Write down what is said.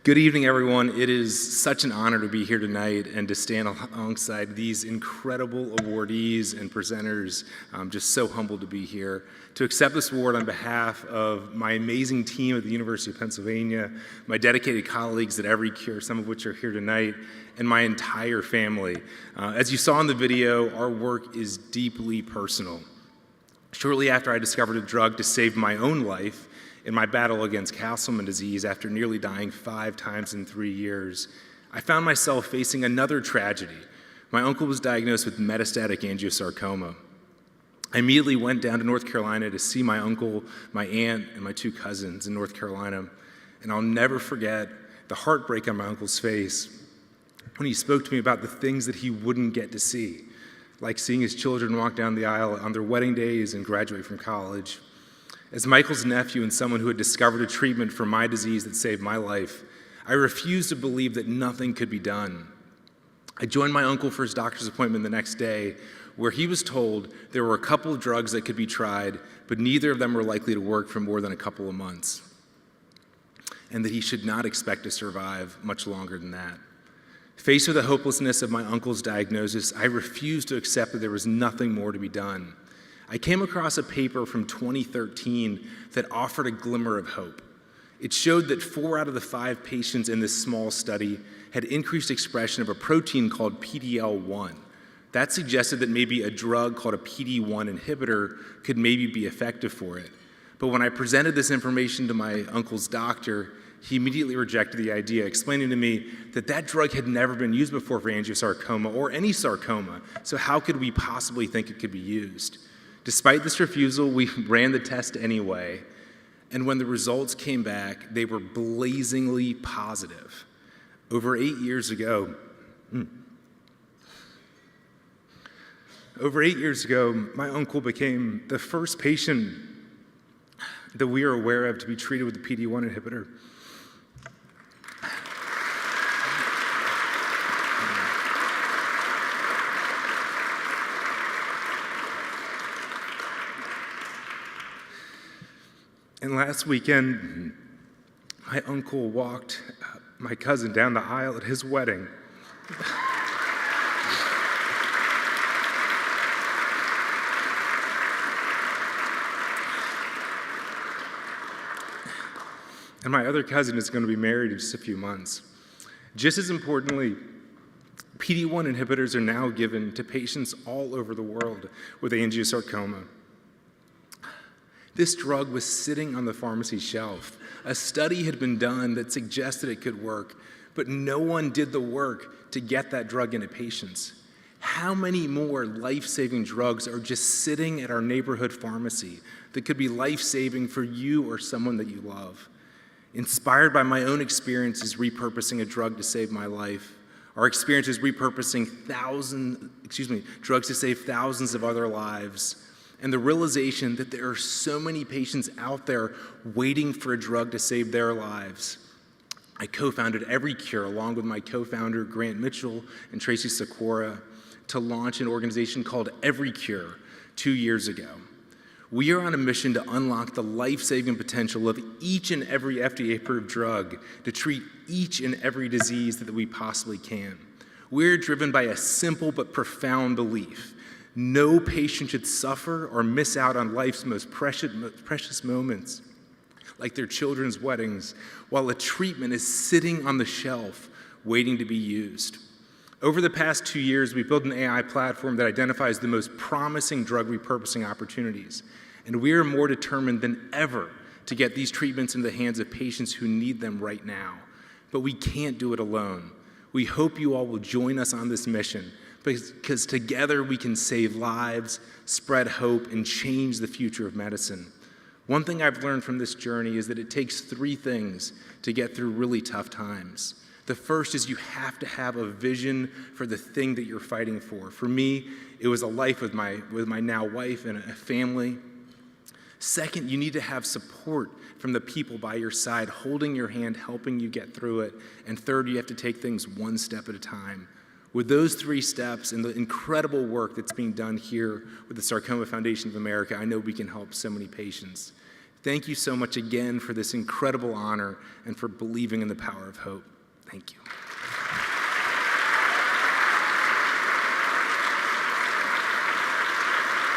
Good evening, everyone. It is such an honor to be here tonight and to stand alongside these incredible awardees and presenters. I'm just so humbled to be here. To accept this award on behalf of my amazing team at the University of Pennsylvania, my dedicated colleagues at EveryCure, some of which are here tonight, and my entire family. As you saw in the video, our work is deeply personal. Shortly after I discovered a drug to save my own life, in my battle against Castleman disease, after nearly dying 5 times in 3 years, I found myself facing another tragedy. My uncle was diagnosed with metastatic angiosarcoma. I immediately went down to North Carolina to see my uncle, my aunt, and my 2 cousins in North Carolina. And I'll never forget the heartbreak on my uncle's face when he spoke to me about the things that he wouldn't get to see, like seeing his children walk down the aisle on their wedding days and graduate from college. As Michael's nephew and someone who had discovered a treatment for my disease that saved my life, I refused to believe that nothing could be done. I joined my uncle for his doctor's appointment the next day, where he was told there were a couple of drugs that could be tried, but neither of them were likely to work for more than a couple of months, and that he should not expect to survive much longer than that. Faced with the hopelessness of my uncle's diagnosis, I refused to accept that there was nothing more to be done. I came across a paper from 2013 that offered a glimmer of hope. It showed that 4 out of the 5 patients in this small study had increased expression of a protein called PD-L1. That suggested that maybe a drug called a PD-1 inhibitor could maybe be effective for it. But when I presented this information to my uncle's doctor, he immediately rejected the idea, explaining to me that that drug had never been used before for angiosarcoma or any sarcoma, so how could we possibly think it could be used? Despite this refusal, we ran the test anyway, and when the results came back, they were blazingly positive. Over 8 years ago, my uncle became the first patient that we are aware of to be treated with a PD-1 inhibitor. And last weekend, my uncle walked my cousin down the aisle at his wedding. And my other cousin is going to be married in just a few months. Just as importantly, PD-1 inhibitors are now given to patients all over the world with angiosarcoma. This drug was sitting on the pharmacy shelf. A study had been done that suggested it could work, but no one did the work to get that drug into patients. How many more life-saving drugs are just sitting at our neighborhood pharmacy that could be life-saving for you or someone that you love? Inspired by my own experiences repurposing a drug to save my life, our experiences repurposing drugs to save thousands of other lives, and the realization that there are so many patients out there waiting for a drug to save their lives, I co-founded EveryCure along with my co-founder Grant Mitchell and Tracy Sikora to launch an organization called EveryCure 2 years ago. We are on a mission to unlock the life-saving potential of each and every FDA-approved drug to treat each and every disease that we possibly can. We're driven by a simple but profound belief. No patient should suffer or miss out on life's most precious moments, like their children's weddings, while a treatment is sitting on the shelf waiting to be used. Over the past 2 years, we've built an AI platform that identifies the most promising drug repurposing opportunities, and we are more determined than ever to get these treatments into the hands of patients who need them right now. But we can't do it alone. We hope you all will join us on this mission, because together we can save lives, spread hope, and change the future of medicine. One thing I've learned from this journey is that it takes 3 things to get through really tough times. The first is you have to have a vision for the thing that you're fighting for. For me, it was a life with my now wife and a family. Second, you need to have support from the people by your side, holding your hand, helping you get through it. And third, you have to take things one step at a time. With those 3 steps and the incredible work that's being done here with the Sarcoma Foundation of America, I know we can help so many patients. Thank you so much again for this incredible honor and for believing in the power of hope. Thank you.